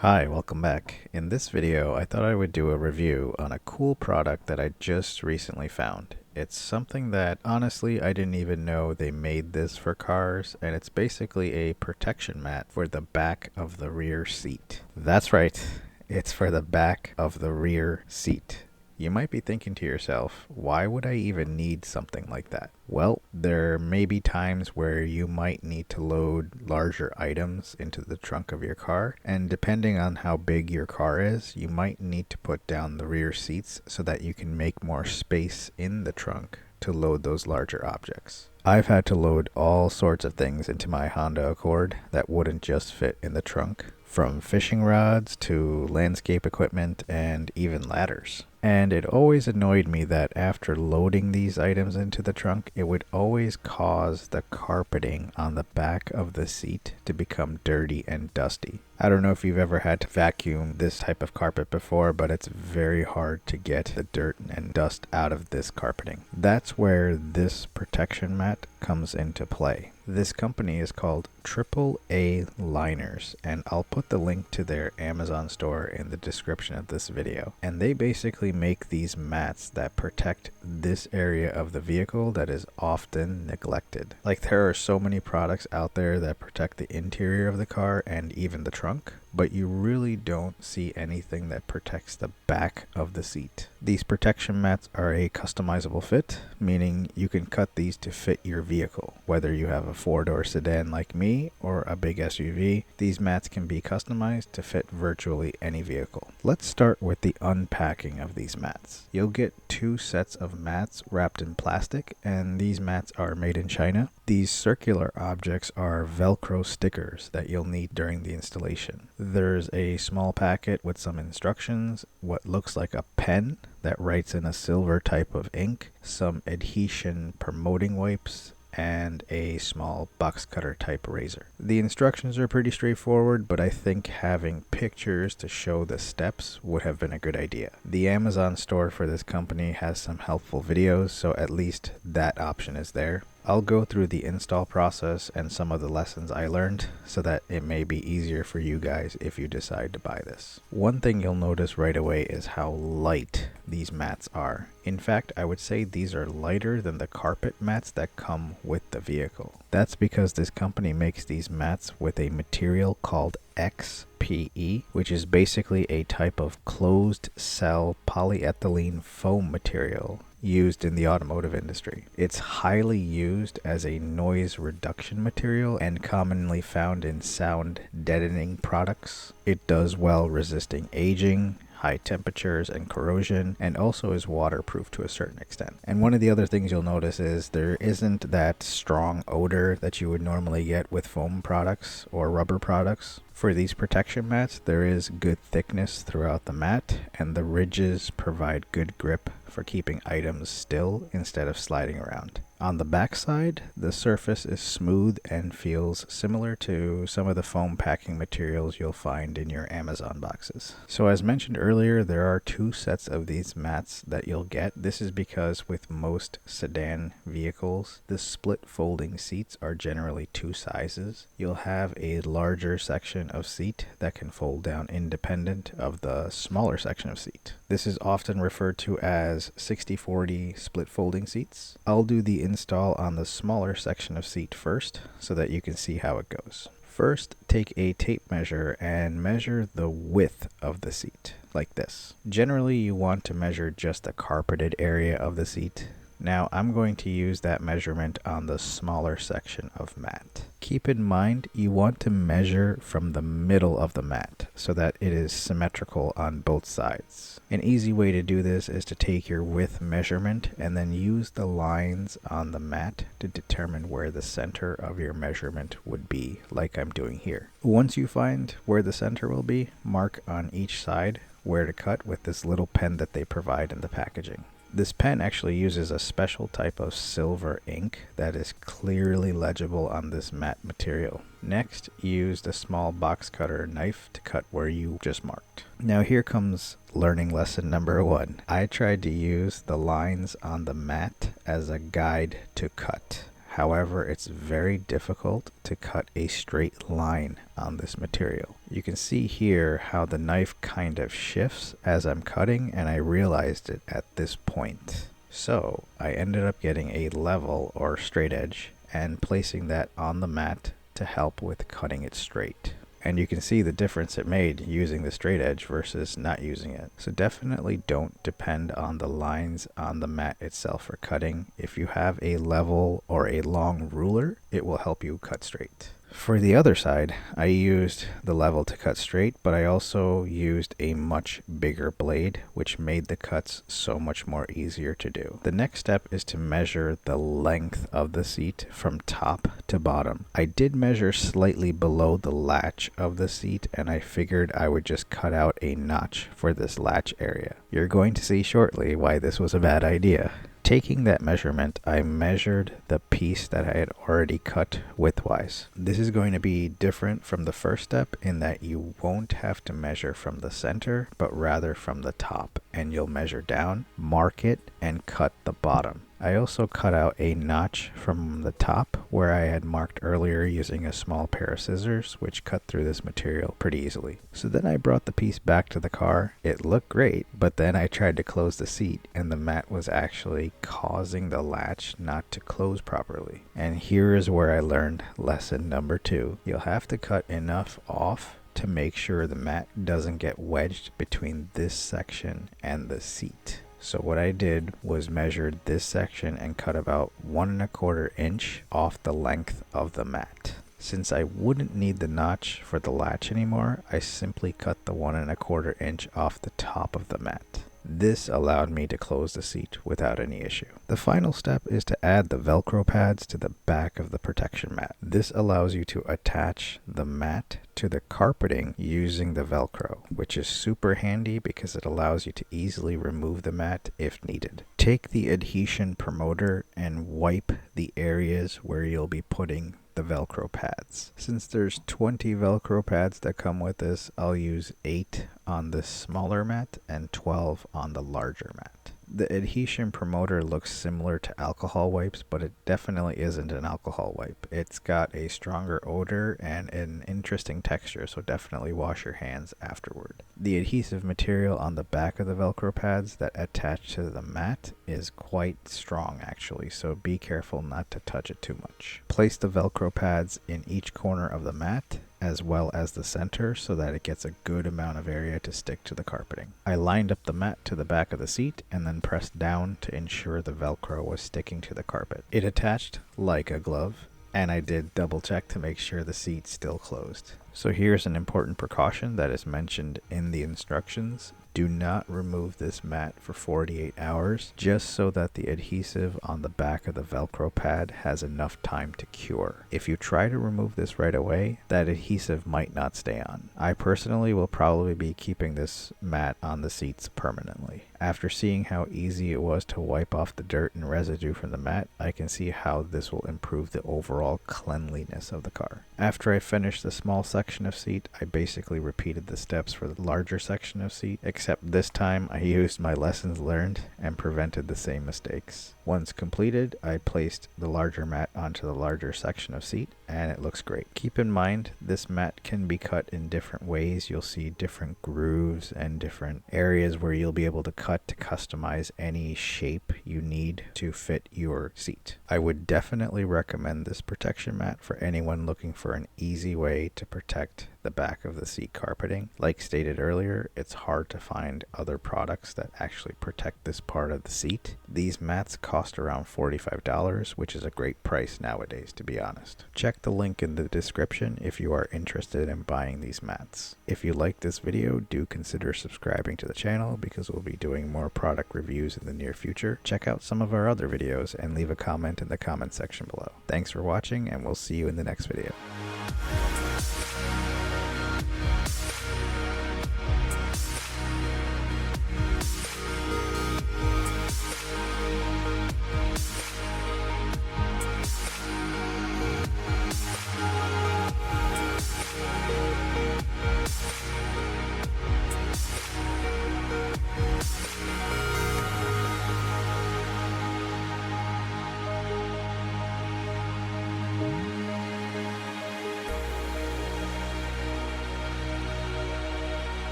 Hi, welcome back. In this video, I thought I would do a review on a cool product that I just recently found. It's something that honestly I didn't even know they made this for cars, and it's basically a protection mat for the back of the rear seat. That's right, it's for the back of the rear seat. You might be thinking to yourself, why would I even need something like that? Well, there may be times where you might need to load larger items into the trunk of your car, and depending on how big your car is, you might need to put down the rear seats so that you can make more space in the trunk to load those larger objects. I've had to load all sorts of things into my Honda Accord that wouldn't just fit in the trunk, from fishing rods to landscape equipment and even ladders. And it always annoyed me that after loading these items into the trunk, it would always cause the carpeting on the back of the seat to become dirty and dusty. I don't know if you've ever had to vacuum this type of carpet before, but it's very hard to get the dirt and dust out of this carpeting. That's where this protection mat comes into play. This company is called AAA Liners, and I'll put the link to their Amazon store in the description of this video. And they basically make these mats that protect this area of the vehicle that is often neglected. Like, there are so many products out there that protect the interior of the car and even the trunk, but you really don't see anything that protects the back of the seat. These protection mats are a customizable fit, meaning you can cut these to fit your vehicle. Whether you have a 4-door sedan like me or a big SUV, these mats can be customized to fit virtually any vehicle. Let's start with the unpacking of these mats. You'll get 2 sets of mats wrapped in plastic, and these mats are made in China. These circular objects are Velcro stickers that you'll need during the installation. There's a small packet with some instructions, what looks like a pen that writes in a silver type of ink, some adhesion promoting wipes, and a small box cutter type razor. The instructions are pretty straightforward, but I think having pictures to show the steps would have been a good idea. The Amazon store for this company has some helpful videos, so at least that option is there. I'll go through the install process and some of the lessons I learned so that it may be easier for you guys if you decide to buy this. One thing you'll notice right away is how light these mats are. In fact, I would say these are lighter than the carpet mats that come with the vehicle. That's because this company makes these mats with a material called XPE, which is basically a type of closed cell polyethylene foam material used in the automotive industry. It's highly used as a noise reduction material and commonly found in sound deadening products. It does well resisting aging, high temperatures, and corrosion, and also is waterproof to a certain extent. And one of the other things you'll notice is there isn't that strong odor that you would normally get with foam products or rubber products. For these protection mats, there is good thickness throughout the mat, and the ridges provide good grip for keeping items still instead of sliding around. On the back side, the surface is smooth and feels similar to some of the foam packing materials you'll find in your Amazon boxes. So as mentioned earlier, there are 2 sets of these mats that you'll get. This is because with most sedan vehicles, the split folding seats are generally 2 sizes. You'll have a larger section of seat that can fold down independent of the smaller section of seat. This is often referred to as 60/40 split folding seats. I'll do the install on the smaller section of seat first so that you can see how it goes. First, take a tape measure and measure the width of the seat, like this. Generally, you want to measure just the carpeted area of the seat. Now, I'm going to use that measurement on the smaller section of mat. Keep in mind, you want to measure from the middle of the mat so that it is symmetrical on both sides. An easy way to do this is to take your width measurement and then use the lines on the mat to determine where the center of your measurement would be, like I'm doing here. Once you find where the center will be, mark on each side where to cut with this little pen that they provide in the packaging. This pen actually uses a special type of silver ink that is clearly legible on this matte material. Next, use the small box cutter knife to cut where you just marked. Now here comes learning lesson number 1. I tried to use the lines on the mat as a guide to cut. However, it's very difficult to cut a straight line on this material. You can see here how the knife kind of shifts as I'm cutting, and I realized it at this point. So I ended up getting a level or straight edge and placing that on the mat to help with cutting it straight. And you can see the difference it made using the straight edge versus not using it. So definitely don't depend on the lines on the mat itself for cutting. If you have a level or a long ruler, it will help you cut straight. For the other side, I used the level to cut straight, but I also used a much bigger blade, which made the cuts so much more easier to do. The next step is to measure the length of the seat from top to bottom. I did measure slightly below the latch of the seat, and I figured I would just cut out a notch for this latch area. You're going to see shortly why this was a bad idea. Taking that measurement, I measured the piece that I had already cut widthwise. This is going to be different from the first step in that you won't have to measure from the center, but rather from the top, and you'll measure down, mark it, and cut the bottom. I also cut out a notch from the top where I had marked earlier using a small pair of scissors, which cut through this material pretty easily. So then I brought the piece back to the car. It looked great, but then I tried to close the seat and the mat was actually causing the latch not to close properly. And here is where I learned lesson number 2. You'll have to cut enough off to make sure the mat doesn't get wedged between this section and the seat. So what I did was measured this section and cut about 1¼ inch off the length of the mat. Since I wouldn't need the notch for the latch anymore, I simply cut the 1¼ inch off the top of the mat. This allowed me to close the seat without any issue. The final step is to add the Velcro pads to the back of the protection mat. This allows you to attach the mat to the carpeting using the Velcro, which is super handy because it allows you to easily remove the mat if needed. Take the adhesion promoter and wipe the areas where you'll be putting the Velcro pads. Since there's 20 Velcro pads that come with this, I'll use 8 on this smaller mat and 12 on the larger mat. The adhesion promoter looks similar to alcohol wipes, but it definitely isn't an alcohol wipe. It's got a stronger odor and an interesting texture, so definitely wash your hands afterward. The adhesive material on the back of the Velcro pads that attach to the mat is quite strong actually, so be careful not to touch it too much. Place the Velcro pads in each corner of the mat as well as the center so that it gets a good amount of area to stick to the carpeting. I lined up the mat to the back of the seat and then pressed down to ensure the Velcro was sticking to the carpet. It attached like a glove, and I did double check to make sure the seat still closed. So here's an important precaution that is mentioned in the instructions. Do not remove this mat for 48 hours, just so that the adhesive on the back of the Velcro pad has enough time to cure. If you try to remove this right away, that adhesive might not stay on. I personally will probably be keeping this mat on the seats permanently. After seeing how easy it was to wipe off the dirt and residue from the mat, I can see how this will improve the overall cleanliness of the car. After I finished the small section of seat, I basically repeated the steps for the larger section of seat, except this time I used my lessons learned and prevented the same mistakes. Once completed, I placed the larger mat onto the larger section of seat, and it looks great. Keep in mind, this mat can be cut in different ways. You'll see different grooves and different areas where you'll be able to cut to customize any shape you need to fit your seat. I would definitely recommend this protection mat for anyone looking for an easy way to protect the back of the seat carpeting. Like stated earlier, it's hard to find other products that actually protect this part of the seat. These mats cost around $45, which is a great price nowadays, to be honest. Check the link in the description if you are interested in buying these mats. If you like this video, do consider subscribing to the channel because we'll be doing more product reviews in the near future. Check out some of our other videos and leave a comment in the comment section below. Thanks for watching, and we'll see you in the next video.